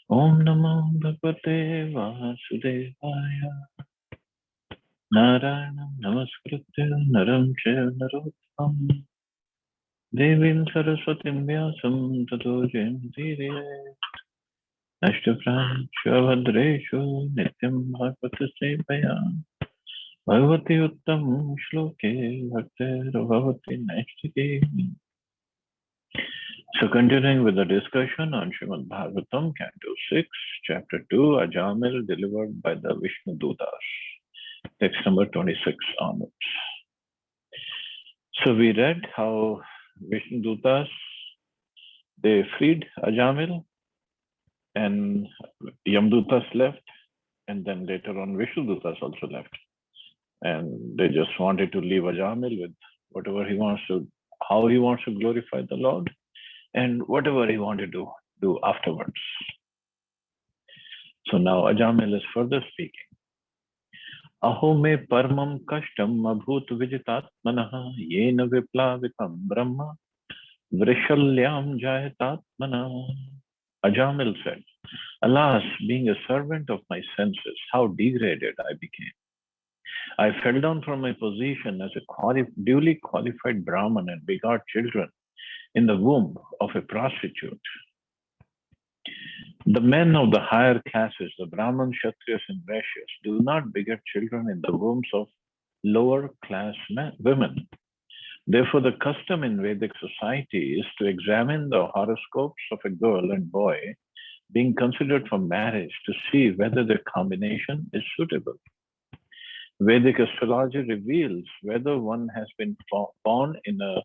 Om Namo Bhagavate Vasudevaya. Narayanam Namaskritya Naram Chaiva Narottam Devim Saraswatim Vyasam Tato Jayamudire Ashtapram Shavadreshu Nityam Bhagavata Sevaya Bhagavati Uttam Shloke Bhaktir Bhavati Naistike. So continuing with the discussion on Srimad Bhagavatam, Canto 6, Chapter 2, Ajamil delivered by the Vishnu Dutas. Text number 26 onwards. So we read how Vishnu Dutas, they freed Ajamil and Yamdutas left, and then later on Vishnu Dutas also left. And they just wanted to leave Ajamil with whatever he wants to, how he wants to glorify the Lord, and whatever he wanted to do afterwards. So now Ajamil is further speaking. Aho me paramam kashtam abhut vijitatmanah yena viplavitam brahma vrishalyam jayatatmanah. Ajamil said, alas, being a servant of my senses, how degraded I became. I fell down from my position as a duly qualified Brahman and begot children in the womb of a prostitute. The men of the higher classes, the Brahmins, Kshatriyas, and Vaishyas, do not beget children in the wombs of lower class women. Therefore, the custom in Vedic society is to examine the horoscopes of a girl and boy being considered for marriage to see whether their combination is suitable. Vedic astrology reveals whether one has been born in a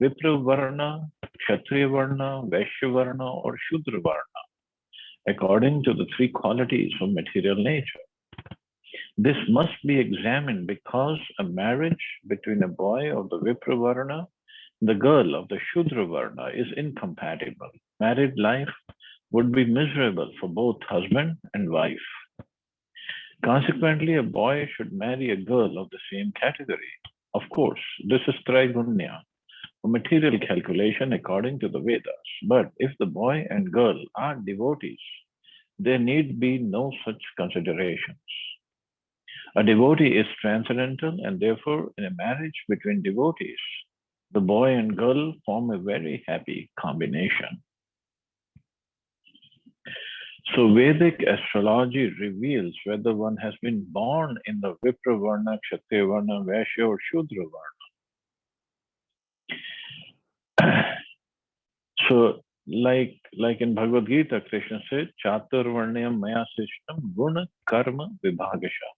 Vipra Varna, Kshatriya Varna, Vaishya Varna, or Shudra Varna, according to the three qualities of material nature. This must be examined because a marriage between a boy of the Vipra Varna and the girl of the Shudra Varna is incompatible. Married life would be miserable for both husband and wife. Consequently, a boy should marry a girl of the same category. Of course, this is Traigunya, a material calculation according to the Vedas. But if the boy and girl are devotees, there need be no such considerations. A devotee is transcendental, and therefore, in a marriage between devotees, the boy and girl form a very happy combination. So Vedic astrology reveals whether one has been born in the Vipra Varna, Kshatriya Varna, Vaishya, or Shudra Varna. So like in Bhagavad Gita, Krishna said, Chatur Varnayam Maya Sishtam Guna Karma Vibhagasha.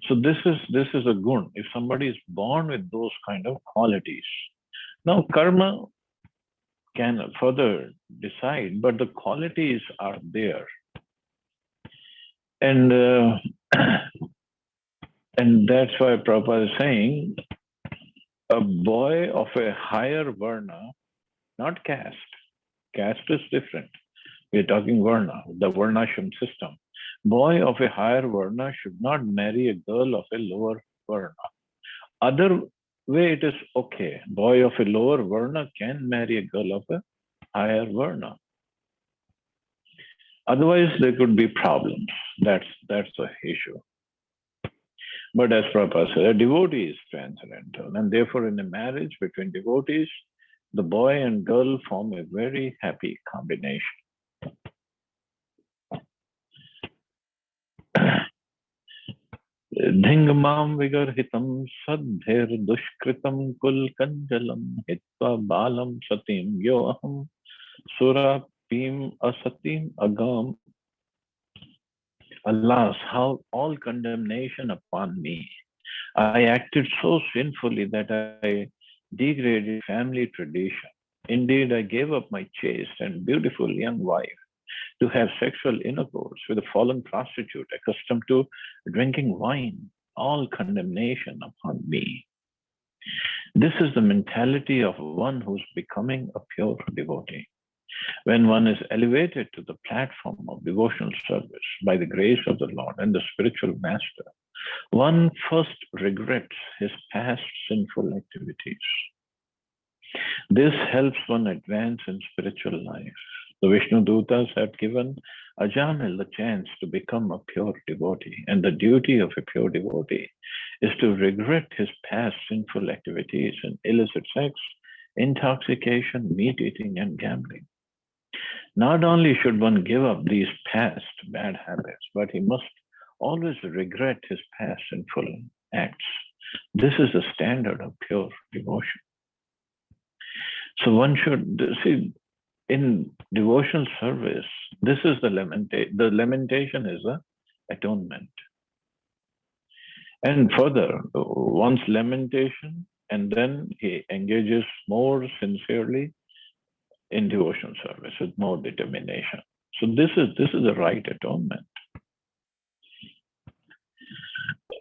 So this is a gun. If somebody is born with those kind of qualities, now karma can further decide, but the qualities are there. And and that's why Prabhupada is saying a boy of a higher varna, not caste. Caste is different. We're talking varna, the varnashram system. Boy of a higher varna should not marry a girl of a lower varna. Other way it is okay. Boy of a lower varna can marry a girl of a higher varna. Otherwise, there could be problems. That's the issue. But as Prabhupada said, a devotee is transcendental, and therefore, in a marriage between devotees, the boy and girl form a very happy combination. Dhingamam vigarhitam sadhir dushkritam kul kanjalam hitva balam satim yoham surapim asatim agam. Alas, how all condemnation upon me. I acted so sinfully that I degraded family tradition. Indeed, I gave up my chaste and beautiful young wife to have sexual intercourse with a fallen prostitute accustomed to drinking wine. All condemnation upon me. This is the mentality of one who's becoming a pure devotee. When one is elevated to the platform of devotional service by the grace of the Lord and the spiritual master, one first regrets his past sinful activities. This helps one advance in spiritual life. The Vishnu Dutas had given Ajamil the chance to become a pure devotee, and the duty of a pure devotee is to regret his past sinful activities in illicit sex, intoxication, meat eating, and gambling. Not only should one give up these past bad habits, but he must always regret his past sinful acts. This is the standard of pure devotion. So one should see in devotional service, this is the lamentation. The lamentation is the atonement. And further, one's lamentation, and then he engages more sincerely in devotional service with more determination. So this is the right atonement.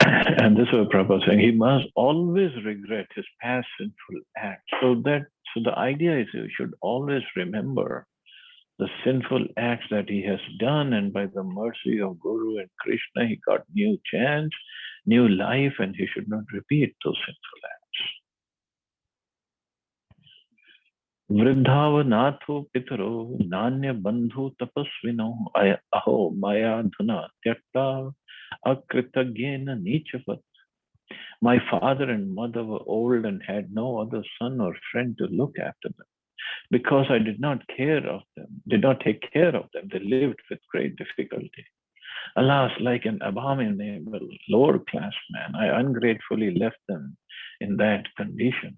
And this is what Prabhupada is saying. He must always regret his past sinful acts. So the idea is you should always remember the sinful acts that he has done, and by the mercy of Guru and Krishna, he got new chance, new life, and he should not repeat those sinful acts. Vridhavanatho pitaro nanya bandhu tapasvino aho maya dhuna tyakta akritagyena nichavat. My father and mother were old and had no other son or friend to look after them. Because I did not take care of them, they lived with great difficulty. Alas, like an abominable lower class man, I ungratefully left them in that condition.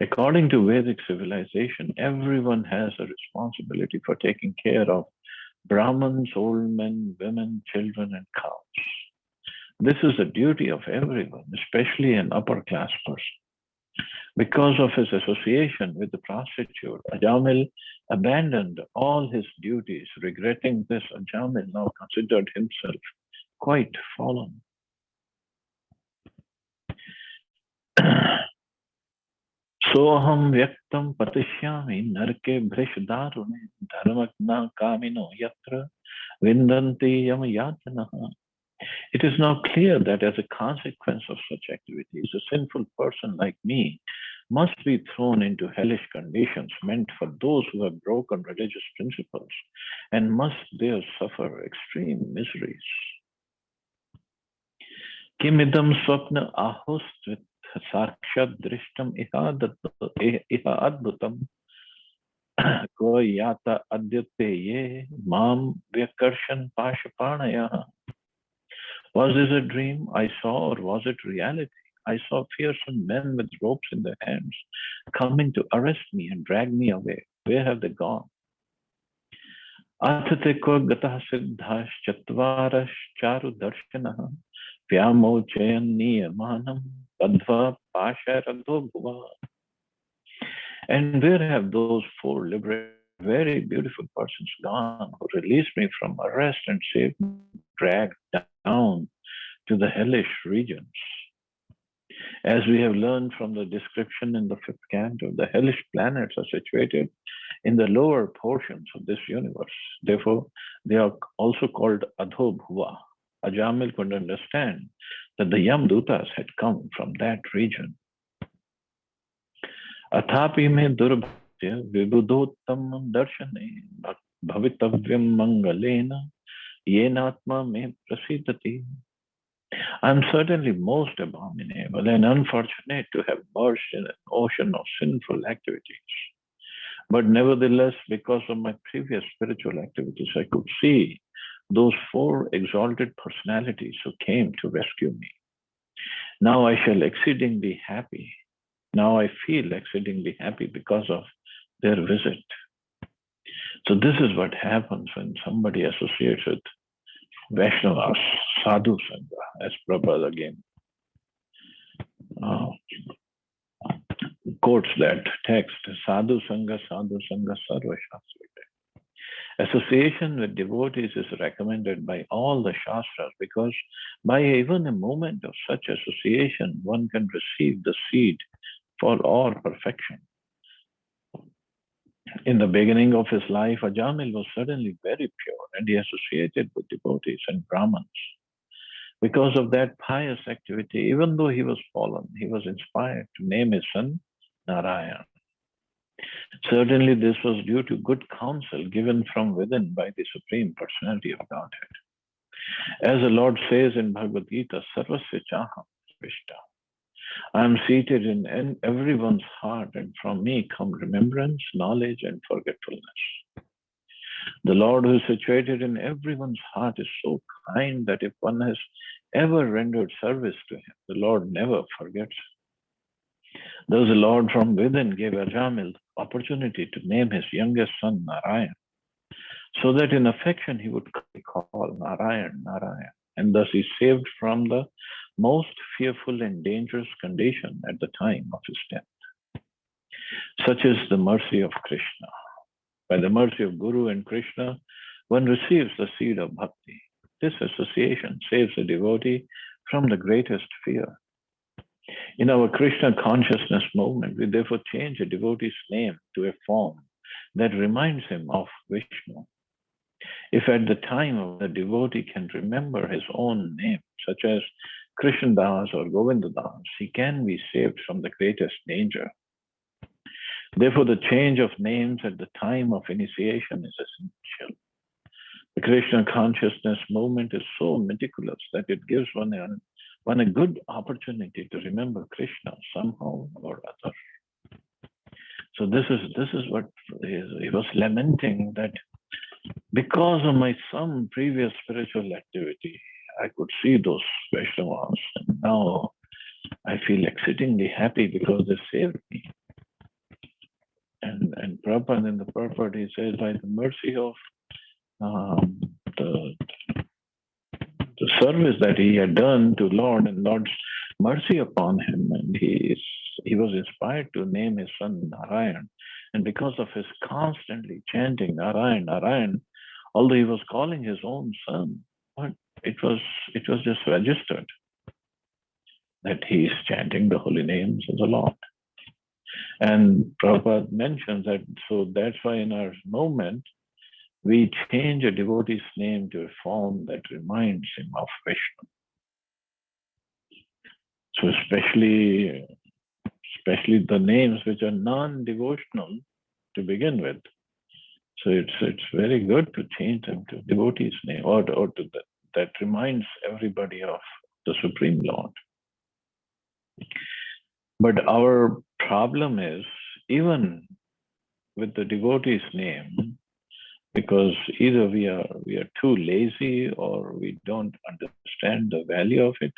According to Vedic civilization, everyone has a responsibility for taking care of Brahmins, old men, women, children, and cows. This is the duty of everyone, especially an upper class person. Because of his association with the prostitute, Ajamil abandoned all his duties. Regretting this, Ajamil now considered himself quite fallen. Soham vyaktam patishyami narke bhrishdarune dharmagna kamino yatra vindanti yam yatanaha. It is now clear that as a consequence of such activities, a sinful person like me must be thrown into hellish conditions meant for those who have broken religious principles and must there suffer extreme miseries. Kimidam swapna ahustvit sakshat drishtam iha adbhutam ko yata adyate ye mam vyakarshan pashapanaya. Was this a dream I saw, or was it reality? I saw fearsome men with ropes in their hands coming to arrest me and drag me away. Where have they gone? Athate ko gatah siddhash chatvarash charu darshanaha vyamo chayan niyamanam padva pasharadho bhuva. And where have those four liberated, very beautiful persons gone who released me from arrest and saved me, dragged down to the hellish regions? As we have learned from the description in the fifth canto, the hellish planets are situated in the lower portions of this universe. Therefore, they are also called Adho Bhuva. Ajamil could understand that the Yamdutas had come from that region. Athapi me durbhya vibudhottam darshane bhavitavyam mangalena yenatma me prasidati. I'm certainly most abominable and unfortunate to have merged in an ocean of sinful activities. But nevertheless, because of my previous spiritual activities, I could see those four exalted personalities who came to rescue me. Now I shall exceedingly happy. Now I feel exceedingly happy because of their visit. So this is what happens when somebody associates with Vaishnavas, Sadhu Sangha, as Prabhupada again quotes that text, Sadhu Sangha, Sarva Shastra. Association with devotees is recommended by all the Shastras because by even a moment of such association, one can receive the seed for all perfection. In the beginning of his life, Ajamil was certainly very pure and he associated with devotees and Brahmins. Because of that pious activity, even though he was fallen, he was inspired to name his son Narayan. Certainly, this was due to good counsel given from within by the Supreme Personality of Godhead. As the Lord says in Bhagavad Gita, Sarvasya Chaham Vishta. I am seated in everyone's heart, and from me come remembrance, knowledge, and forgetfulness. The Lord who is situated in everyone's heart is so kind that if one has ever rendered service to him, the Lord never forgets. Thus the Lord from within gave Ajamil opportunity to name his youngest son Narayan, so that in affection he would call Narayan, Narayan, and thus he saved from the most fearful and dangerous condition at the time of his death. Such is the mercy of Krishna. By the mercy of Guru and Krishna, one receives the seed of bhakti. This association saves a devotee from the greatest fear. In our Krishna consciousness movement, we therefore change a devotee's name to a form that reminds him of Vishnu. If at the time the devotee can remember his own name, such as Krishnadas or Govindadas, he can be saved from the greatest danger. Therefore, the change of names at the time of initiation is essential. The Krishna consciousness movement is so meticulous that it gives one a good opportunity to remember Krishna somehow or other. So this is what he was lamenting, that because of my some previous spiritual activity, I could see those Vaishnavas, and now I feel exceedingly happy because they saved me. And Prabhupada, in the purport, he says, by the mercy of the service that he had done to Lord and Lord's mercy upon him, and he was inspired to name his son Narayan. And because of his constantly chanting Narayan, Narayan, although he was calling his own son, but it was just registered that he is chanting the holy names of the Lord. And Prabhupada mentions that, so that's why in our movement, we change a devotee's name to a form that reminds him of Vishnu. So especially the names which are non-devotional to begin with. So it's very good to change them to devotee's name or to that reminds everybody of the Supreme Lord. But our problem is, even with the devotee's name, because either we are too lazy or we don't understand the value of it,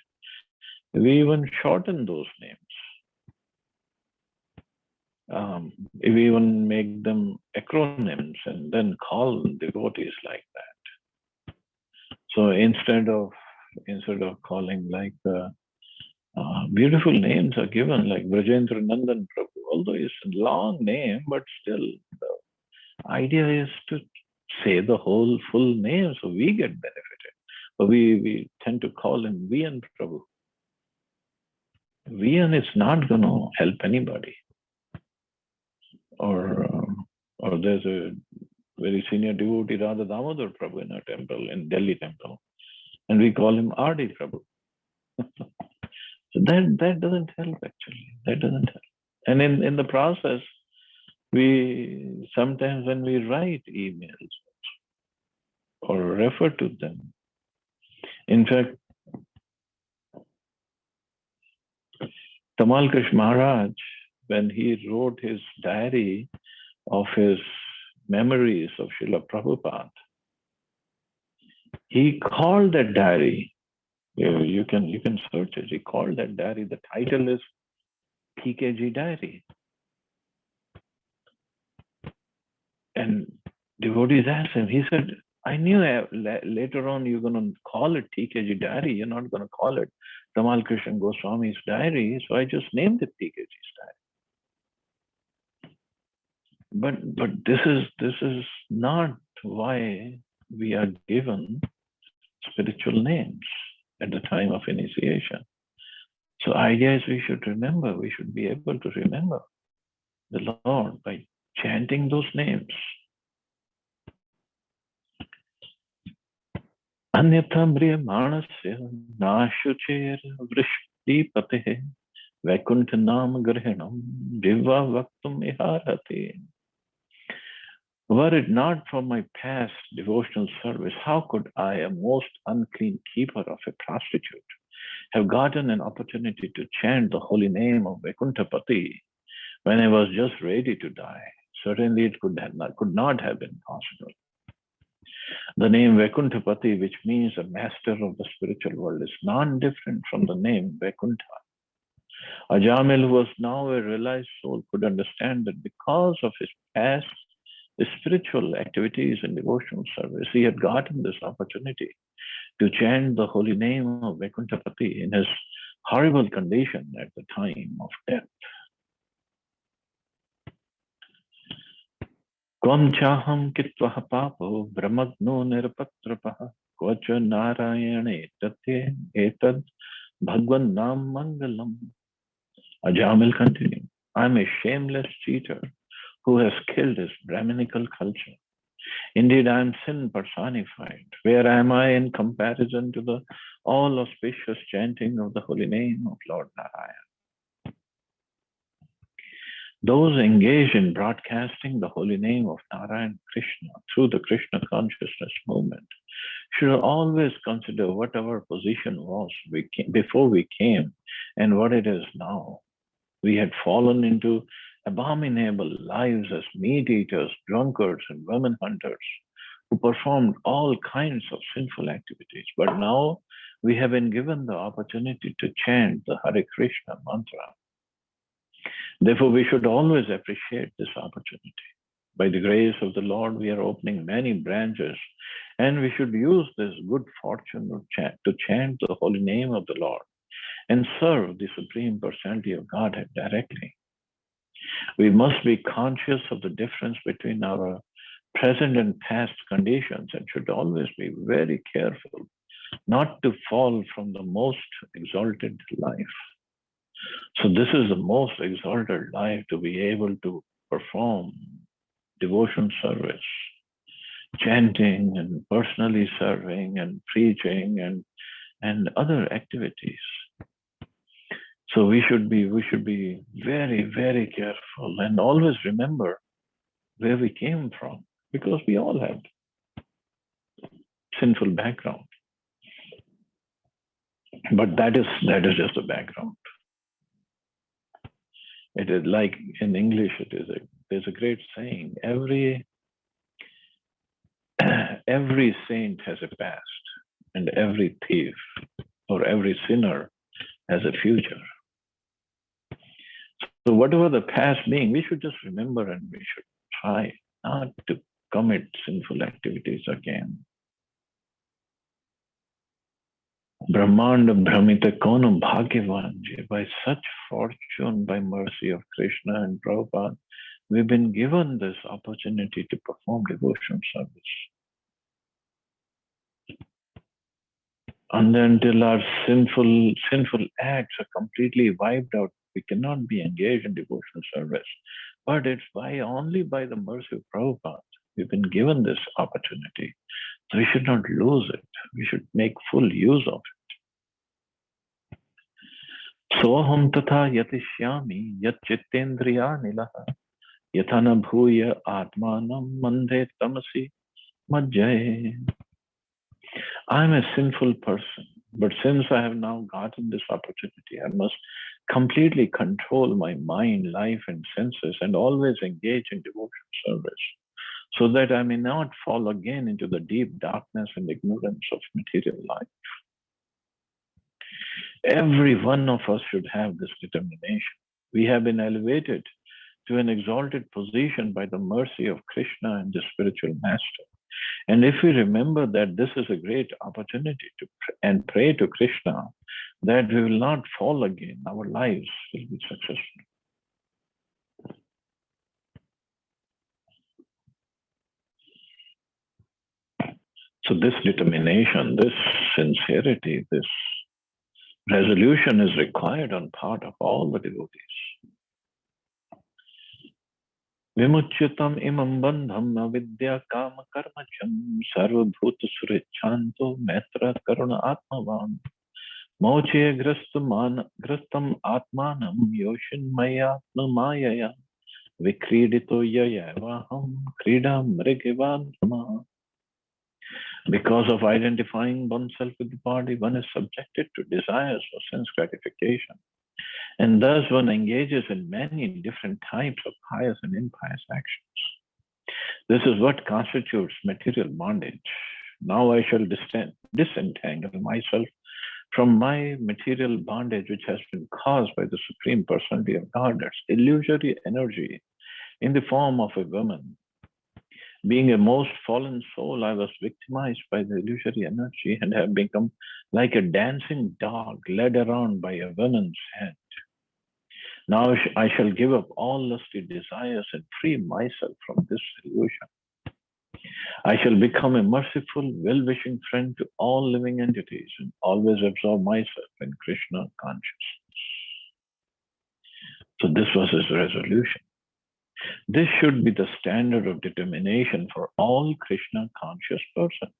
we even shorten those names. We even make them acronyms and then call devotees like that. So instead of calling like beautiful names are given, like Brajendra Nandan Prabhu, although it's a long name, but still the idea is to say the whole full name so we get benefited. But we tend to call him VN Prabhu. VN is not going to help anybody. Or there's a very senior devotee, Radha Damodar Prabhu, in our temple, in Delhi temple, and we call him RD Prabhu. So that doesn't help, actually. That doesn't help. And in the process, we sometimes when we write emails or refer to them, in fact, Tamal Krish Maharaj, when he wrote his diary of his memories of Srila Prabhupada, he called that diary, you can search it, he called that diary, the title is TKG Diary. And devotees asked him, he said, I knew later on you're going to call it TKG Diary, you're not going to call it Tamal Krishna Goswami's Diary, so I just named it TKG's Diary. But this is not why we are given spiritual names at the time of initiation. So idea is we should be able to remember the Lord by chanting those names. Anyatha mriyamanasya nashucher vrishti pateh Vaikunthanam Grihanam Diva Vaktum Iharati. Were it not for my past devotional service, how could I, a most unclean keeper of a prostitute, have gotten an opportunity to chant the holy name of Vaikuntapati when I was just ready to die? Certainly it could not have been possible. The name Vaikuntapati, which means a master of the spiritual world, is non-different from the name Vaikuntha. Ajamil, who was now a realized soul, could understand that because of his past spiritual activities and devotional service, he had gotten this opportunity to chant the holy name of Vaikuntapati in his horrible condition at the time of death. Kvam chaham kitvaha papo brahmagno nirapatrapaha kvacha narayane tatye etad bhagwan nam mangalam. Ajamil continued, I am a shameless cheater who has killed his Brahminical culture. Indeed, I am sin personified. Where am I in comparison to the all auspicious chanting of the holy name of Lord Narayan? Those engaged in broadcasting the holy name of Narayan Krishna through the Krishna consciousness movement should always consider what our position was before we came and what it is now. We had fallen into abominable lives as meat eaters, drunkards, and women hunters who performed all kinds of sinful activities. But now we have been given the opportunity to chant the Hare Krishna mantra. Therefore, we should always appreciate this opportunity. By the grace of the Lord, we are opening many branches, and we should use this good fortune to chant the holy name of the Lord and serve the Supreme Personality of Godhead directly. We must be conscious of the difference between our present and past conditions and should always be very careful not to fall from the most exalted life. So this is the most exalted life, to be able to perform devotion service, chanting and personally serving and preaching and other activities. So we should be very, very careful and always remember where we came from, because we all have sinful background. But that is just a background. It is like in English, there's a great saying, every saint has a past, and every thief or every sinner has a future. So whatever the past being, we should just remember and we should try not to commit sinful activities again. Brahmanda Brahmita Konam Bhagyavan. By such fortune, by mercy of Krishna and Prabhupada, we've been given this opportunity to perform devotion service. And until our sinful acts are completely wiped out, we cannot be engaged in devotional service. But it's only by the mercy of Prabhupada we've been given this opportunity. So we should not lose it. We should make full use of it. Soham tatha yatishyami yat chittendriya nilaha yathana bhuya atmanam mandhe tamasi majjaye. I'm a sinful person, but since I have now gotten this opportunity, I must completely control my mind, life, and senses and always engage in devotion service so that I may not fall again into the deep darkness and ignorance of material life. Every one of us should have this determination. We have been elevated to an exalted position by the mercy of Krishna and the spiritual master. And if we remember that this is a great opportunity and pray to Krishna that we will not fall again, our lives will be successful. So this determination, this sincerity, this resolution is required on part of all the devotees. Vimuchyutam imam bandham avidya kama karmacham sarvabhuta surichanto metra karuna atmavan Moche grastam atmanam yoshinmayatma mayaya vikridito yaya vaham kridam mrigivan. Because of identifying oneself with the body, one is subjected to desires for sense gratification. And thus one engages in many different types of pious and impious actions. This is what constitutes material bondage. Now I shall disentangle myself from my material bondage, which has been caused by the Supreme Personality of Godhead's illusory energy in the form of a woman. Being a most fallen soul, I was victimized by the illusory energy and have become like a dancing dog led around by a woman's hand. Now I shall give up all lusty desires and free myself from this illusion. I shall become a merciful, well-wishing friend to all living entities and always absorb myself in Krishna consciousness. So this was his resolution. This should be the standard of determination for all Krishna conscious persons.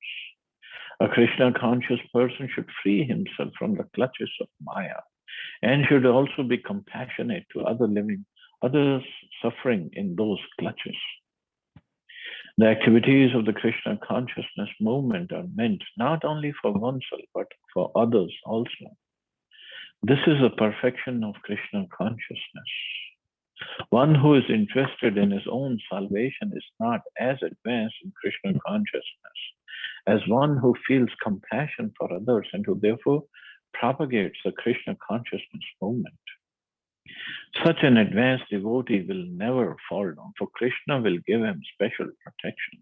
A Krishna conscious person should free himself from the clutches of Maya and should also be compassionate to others suffering in those clutches. The activities of the Krishna consciousness movement are meant not only for oneself but for others also. This is the perfection of Krishna consciousness. One who is interested in his own salvation is not as advanced in Krishna consciousness as one who feels compassion for others and who therefore propagates the Krishna consciousness movement. Such an advanced devotee will never fall down, for Krishna will give him special protection.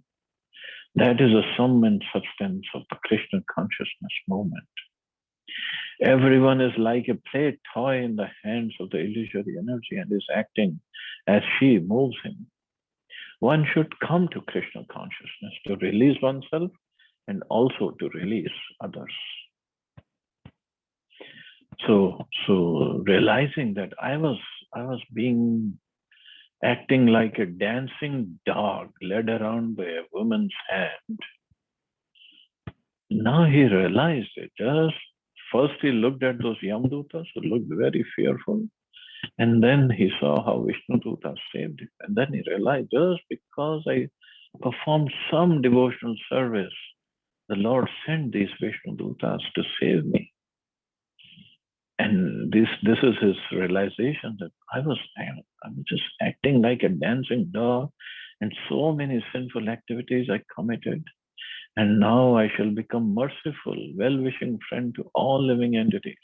That is the sum and substance of the Krishna consciousness movement. Everyone is like a play toy in the hands of the illusory energy and is acting as she moves him. One should come to Krishna consciousness to release oneself and also to release others. So realizing that I was acting like a dancing dog led around by a woman's hand. Now he realized it. Just first he looked at those Yamdutas who looked very fearful, and then he saw how Vishnudutas saved him. And then he realized just because I performed some devotional service, the Lord sent these Vishnudutas to save me. And this is his realization that I'm just acting like a dancing dog, and so many sinful activities I committed. And now I shall become merciful, well-wishing friend to all living entities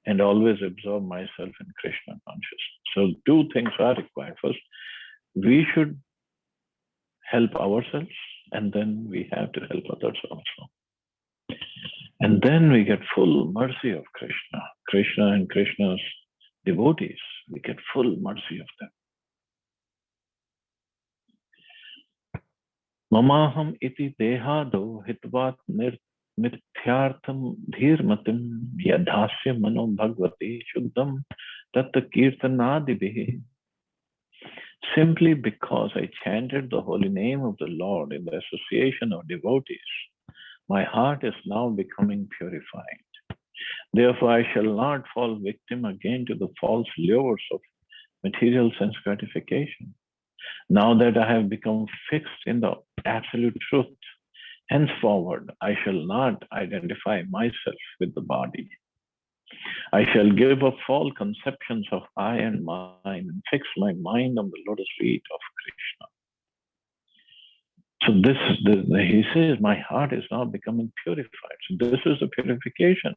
and always absorb myself in Krishna consciousness. So two things are required. First, we should help ourselves, and then we have to help others also. And then we get full mercy of Krishna and Krishna's devotees. We get full mercy of them. Mamaham iti dehado hitvat mithyartham dhirmatim yadhasya mano bhagavati shuddham tatta kirtanadibihi. Simply because I chanted the holy name of the Lord in the association of devotees, my heart is now becoming purified. Therefore, I shall not fall victim again to the false lures of material sense gratification. Now that I have become fixed in the absolute truth, henceforward I shall not identify myself with the body. I shall give up false conceptions of I and mine and fix my mind on the lotus feet of Krishna. So he says, my heart is now becoming purified. So this is the purification.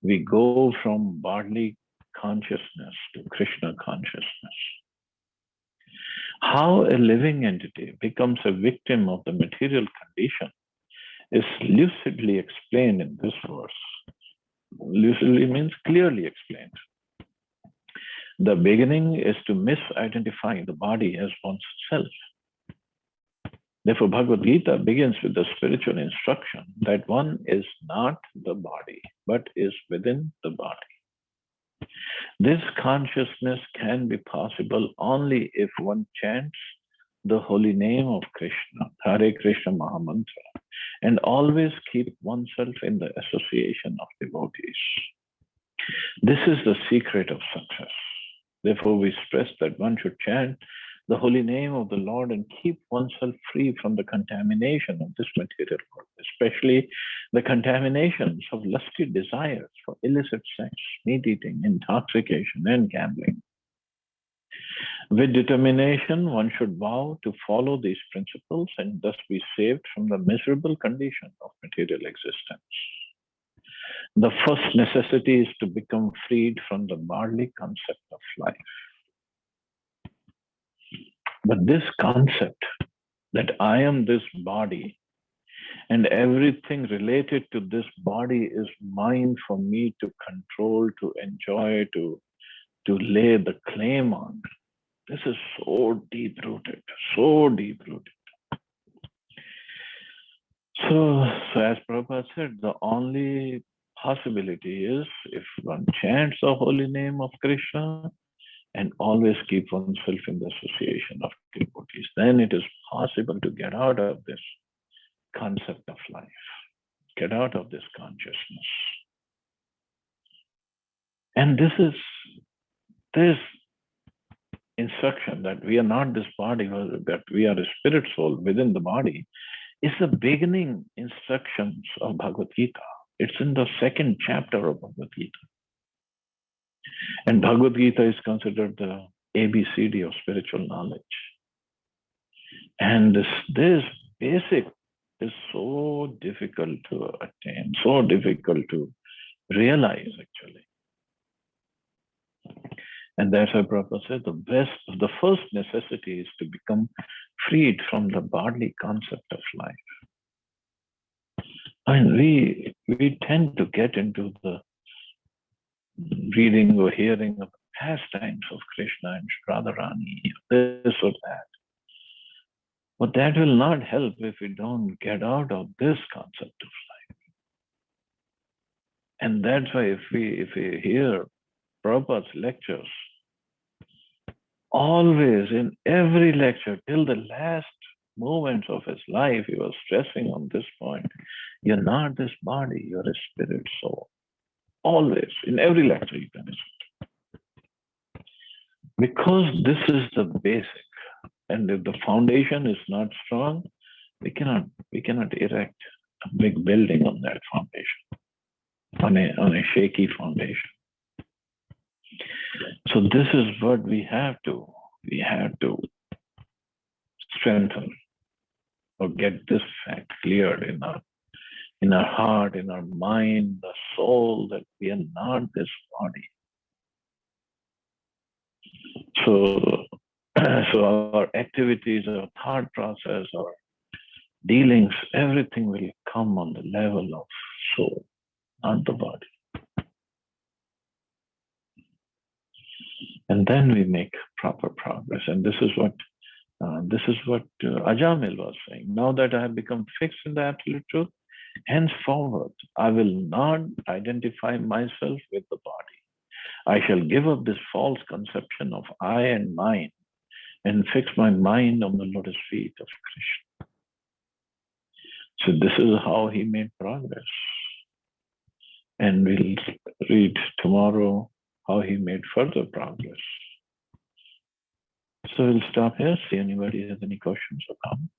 We go from bodily consciousness to Krishna consciousness. How a living entity becomes a victim of the material condition is lucidly explained in this verse. Lucidly means clearly explained. The beginning is to misidentify the body as one's self. Therefore, Bhagavad Gita begins with the spiritual instruction that one is not the body, but is within the body. This consciousness can be possible only if one chants the holy name of Krishna, Hare Krishna Mahamantra, and always keep oneself in the association of devotees. This is the secret of success. Therefore, we stress that one should chant the holy name of the Lord and keep oneself free from the contamination of this material world, especially the contaminations of lusty desires for illicit sex, meat eating, intoxication, and gambling. With determination, one should vow to follow these principles and thus be saved from the miserable condition of material existence. The first necessity is to become freed from the worldly concept of life. But this concept that I am this body and everything related to this body is mine for me to control, to enjoy, to lay the claim on. This is so deep rooted, so deep rooted. So as Prabhupada said, the only possibility is if one chants the holy name of Krishna and always keep oneself in the association of devotees, then it is possible to get out of this concept of life, get out of this consciousness. And this instruction that we are not this body, that we are a spirit soul within the body, is the beginning instructions of Bhagavad Gita. It's in the second chapter of Bhagavad Gita. And Bhagavad Gita is considered the ABCD of spiritual knowledge. And this basic is so difficult to attain, so difficult to realize actually. And that's why Prabhupada said the first necessity is to become freed from the bodily concept of life. I mean, we tend to get into the reading or hearing of pastimes of Krishna and Radharani, this or that. But that will not help if we don't get out of this concept of life. And that's why if we hear Prabhupada's lectures, always in every lecture till the last moments of his life, he was stressing on this point. You're not this body, you're a spirit soul. Always, in every lecture you can listen to. Because this is the basic. And if the foundation is not strong, we cannot erect a big building on that foundation, on a shaky foundation. So this is what we have to strengthen or get this fact cleared in our heart, in our mind, the soul, that we are not this body. So our activities, our thought process, our dealings, everything will come on the level of soul, not the body. And then we make proper progress. And this is what Ajamil was saying. Now that I have become fixed in the absolute truth, henceforward I will not identify myself with the body. I shall give up this false conception of I and mine and fix my mind on the lotus feet of Krishna. So this is how he made progress. And we'll read tomorrow how he made further progress. So we'll stop here, see anybody has any questions or comments.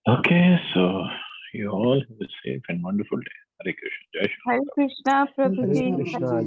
Okay, so you all have a safe and wonderful day. Hare Krishna. Jai Shri Hare Krishna, Prabhuji. Krishna.